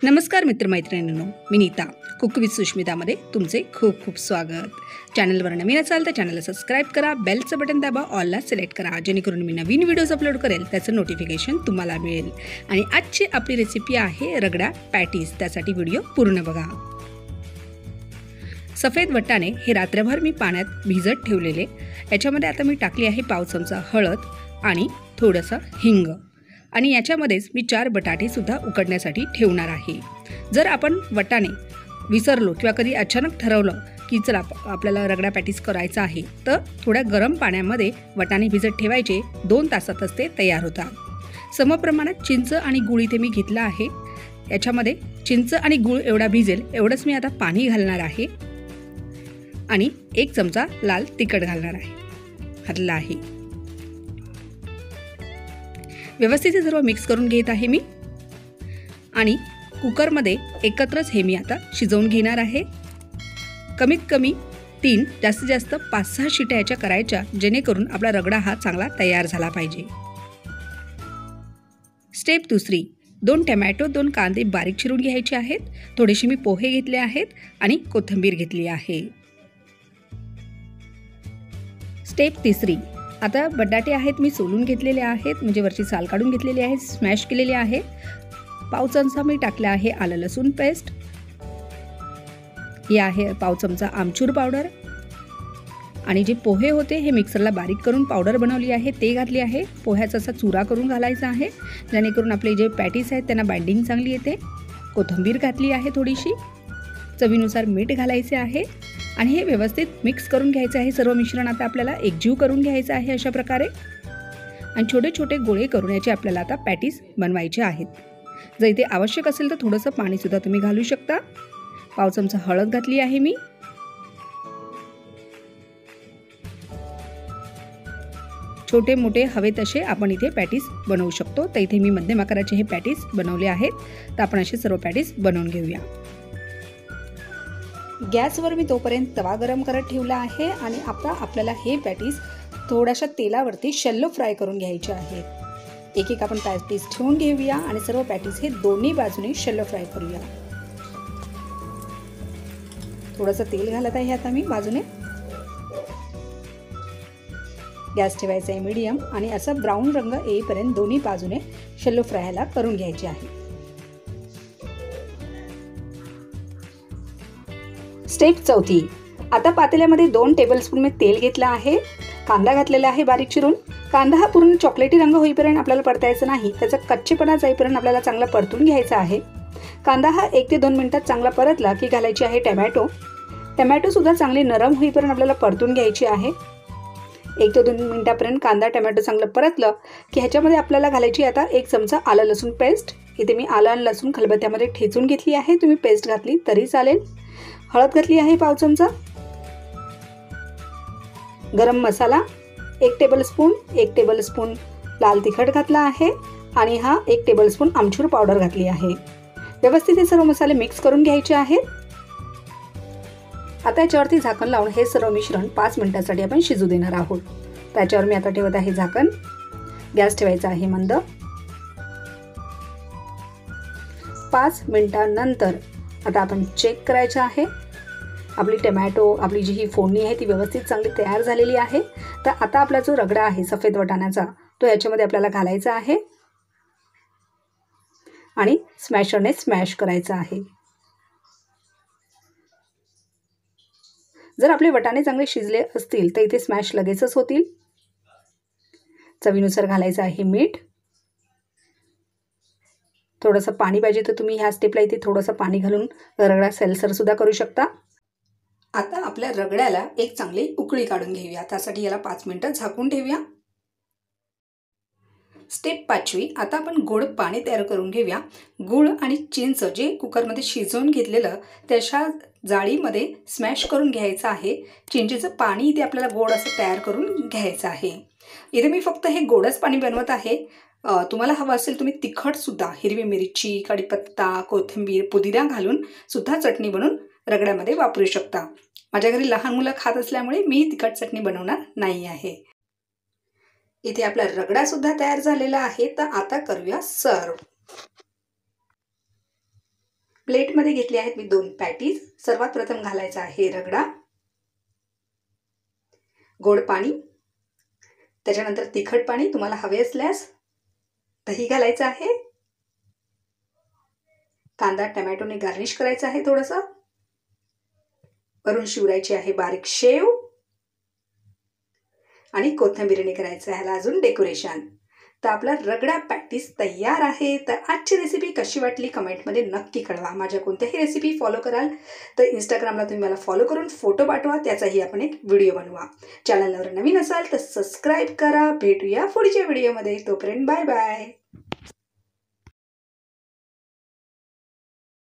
नमस्कार मित्रमैत्रिणींनो, मी Nita cook with सुष्मितामध्ये तुमचे खूप खूप स्वागत. चॅनलवर नवीन असाल तर चॅनलला सबस्क्राईब करा, बेलचं बटन दाबा, ऑलला सिलेक्ट करा, जेणेकरून मी नवीन व्हिडिओज अपलोड करेल त्याचं नोटिफिकेशन तुम्हाला मिळेल. आणि आजची आपली रेसिपी आहे रगडा पॅटीस. त्यासाठी व्हिडिओ पूर्ण बघा. सफेद वटाणे हे रात्रभर मी पाण्यात भिजत ठेवलेले. याच्यामध्ये आता मी टाकली आहे पाव चमचा हळद आणि थोडंसं हिंग. आणि याच्यामध्येच मी 4 बटाटेसुद्धा उकडण्यासाठी ठेवणार आहे. जर आपण वटाणे विसरलो किंवा कधी अचानक ठरवलं की चला आपल्याला रगडा पॅटीस करायचा आहे, तर थोड्या गरम पाण्यामध्ये वटाणे भिजत ठेवायचे. 2 तासातच ते तयार होतात. समप्रमाणात चिंच आणि गूळ इथे मी घेतला आहे. याच्यामध्ये चिंच आणि गूळ एवढा भिजेल एवढंच मी आता पाणी घालणार आहे. आणि 1 चमचा लाल तिखट घातला आहे. व्यवस्थित सर्व मिक्स करून घेत आहे मी. आणि कुकरमध्ये एकत्रच हे मी आता शिजवून घेणार आहे. कमीत कमी 3 जास्तीत जास्त 5-6 शिट्या याच्या करायच्या, जेणेकरून आपला रगडा हा चांगला तयार झाला पाहिजे. स्टेप दुसरी, 2 टमॅटो 2 कांदे बारीक चिरून घ्यायचे आहेत. थोडेसे मी पोहे घेतले आहेत आणि कोथिंबीर घेतली आहे. स्टेप तिसरी, आता बटाटे आहेत मी सोलून घेतलेले आहेत, म्हणजे वरची साल काढून घेतलेली आहे, स्मॅश केलेले आहे. पाव चमचा मी टाकला आहे आलं लसूण पेस्ट. हे आहे पाव चमचा आमचूर पावडर. आणि जे पोहे होते हे मिक्सरला बारीक करून पावडर बनवली आहे ते घातली आहे. पोह्याचा असा चुरा करून घालायचा आहे, जेणेकरून आपले जे पॅटीस आहेत त्यांना बाइंडिंग चांगली येते. कोथिंबीर घातली आहे थोडीशी. चवीनुसार मीठ घालायचे आहे. आणि हे व्यवस्थित मिक्स करून घ्यायचं आहे. सर्व मिश्रण आता आपल्याला एकजीव करून घ्यायचं आहे अशा प्रकारे. आणि छोटे छोटे गोळे करून याचे आपल्याला आता पॅटीस बनवायचे आहेत. जर इथे आवश्यक असेल तर थोडंसं पाणीसुद्धा तुम्ही घालू शकता. पाव चमचा हळद घातली आहे मी. छोटे मोठे हवे तसे आपण इथे पॅटीस बनवू शकतो. तर इथे मी मध्यम आकाराचे हे पॅटीस बनवले आहेत. तर आपण असे सर्व पॅटीस बनवून घेऊया. गॅसवर मी तोपर्यंत तवा गरम करत ठेवला आहे. आणि आता आपल्याला हे पॅटीस थोड्याशा तेलावरती शॅलो फ्राय करून घ्यायचे आहेत. एक आपण पॅटीस ठेवून घेऊया आणि सर्व पॅटीस हे दोन्ही बाजूने शॅलो फ्राय करूया. थोडंसं तेल घालत आहे आता मी बाजूने. गॅस ठेवायचा आहे मीडियम. आणि असा ब्राऊन रंग येईपर्यंत दोन्ही बाजूने शॅलो फ्रायला करून घ्यायचे आहे. स्टेप चौथी, आता पातेल्यामध्ये 2 टेबलस्पून मी तेल घेतलं आहे. कांदा घातलेला आहे बारीक चिरून. कांदा हा पूर्ण चॉकलेटी रंग होईपर्यंत आपल्याला परतायचा नाही, त्याचा कच्चेपणा जाईपर्यंत आपल्याला चांगला परतून घ्यायचा आहे. कांदा हा 1 ते 2 मिनिटात चांगला परतला की घालायची आहे टमॅटो. टमॅटोसुद्धा चांगली नरम होईपर्यंत आपल्याला परतून घ्यायची आहे. 1 ते 2 मिनिटापर्यंत कांदा टमॅटो चांगलं परतलं की ह्याच्यामध्ये आपल्याला घालायची आता 1 चमचा आलं लसूण पेस्ट. इथे मी आलं आणि लसूण खलबत्त्यामध्ये ठेचून घेतली आहे. तुम्ही पेस्ट घातली तरी चालेल. हळद घातली आहे पाव चमचा. गरम मसाला 1 टेबलस्पून, 1 टेबलस्पून लाल तिखट घातला आहे. आणि हा 1 टेबलस्पून आमचूर पावडर घातली आहे. व्यवस्थित हे सर्व मसाले मिक्स करून घ्यायचे आहेत. आता याच्यावरती झाकण लावून हे सर्व मिश्रण 5 मिनिटांसाठी आपण शिजू देणार आहोत. त्याच्यावर मी आता ठेवत आहे झाकण. गॅस ठेवायचा आहे मंद. 5 मिनिटांनंतर आता आपण चेक करायचं आहे. आपली टमॅटो, आपली जी ही फोडणी आहे ती व्यवस्थित चांगली तयार झालेली आहे. तर आता आपला जो रगडा आहे सफेद वटाण्याचा तो याच्यामध्ये आपल्याला घालायचा आहे. आणि स्मॅशरने स्मॅश करायचा आहे. जर आपले वटाणे चांगले शिजले असतील तर इथे स्मॅश लगेचच होतील. चवीनुसार घालायचं आहे मीठ. थोडंसं पाणी पाहिजे तर तुम्ही ह्या स्टेपला इथे थोडंसं पाणी घालून रगडा सैलसरसुद्धा करू शकता. आता आपल्या रगड्याला एक चांगली उकळी काढून घेऊया. त्यासाठी याला 5 मिनिटं झाकून ठेवूया. स्टेप 5वी, आता आपण गोड पाणी तयार करून घेऊया. गूळ आणि चिंच जे कुकरमध्ये शिजवून घेतलेलं त्याच्या जाळीमध्ये स्मॅश करून घ्यायचं आहे. चिंचेचं पाणी इथे आपल्याला गोड असं तयार करून घ्यायचं आहे. इथे मी फक्त हे गोडच पाणी बनवत आहे. तुम्हाला हवं असेल तुम्ही तिखटसुद्धा हिरवी मिरची, कढीपत्ता, कोथिंबीर, पुदिना घालून सुद्धा चटणी बनवून रगड्यामध्ये वापरू शकता. माझ्या घरी लहान मुलं खात असल्यामुळे मी तिखट चटणी बनवणार नाही आहे. इथे आपला रगडा सुद्धा तयार झालेला आहे. तर आता करूया सर्व. प्लेटमध्ये घेतले आहेत मी 2 पॅटीज। सर्वात प्रथम घालायचा आहे रगडा, गोड पाणी, त्याच्यानंतर तिखट पाणी, तुम्हाला हवे असल्यास दही घालायचं आहे, कांदा टोमॅटोने गार्निश करायचं आहे थोडंसं, वरून शिवरायची आहे बारीक शेव आणि कोथिंबीरने करायचं आहे ह्याला अजून डेकोरेशन। तर आपला रगडा पॅटीस तयार आहे। तर आजची रेसिपी कशी वाटली कमेंटमध्ये नक्की कळवा। माझ्या कोणत्याही रेसिपी फॉलो कराल तर इंस्टाग्रामला तुम्ही मला फॉलो करून फोटो पाठवा, त्याचाही आपण एक व्हिडिओ बनवा। चॅनलवर नवीन असाल तर सबस्क्राईब करा। भेटूया पुढच्या व्हिडिओमध्ये, तोपर्यंत बाय बाय।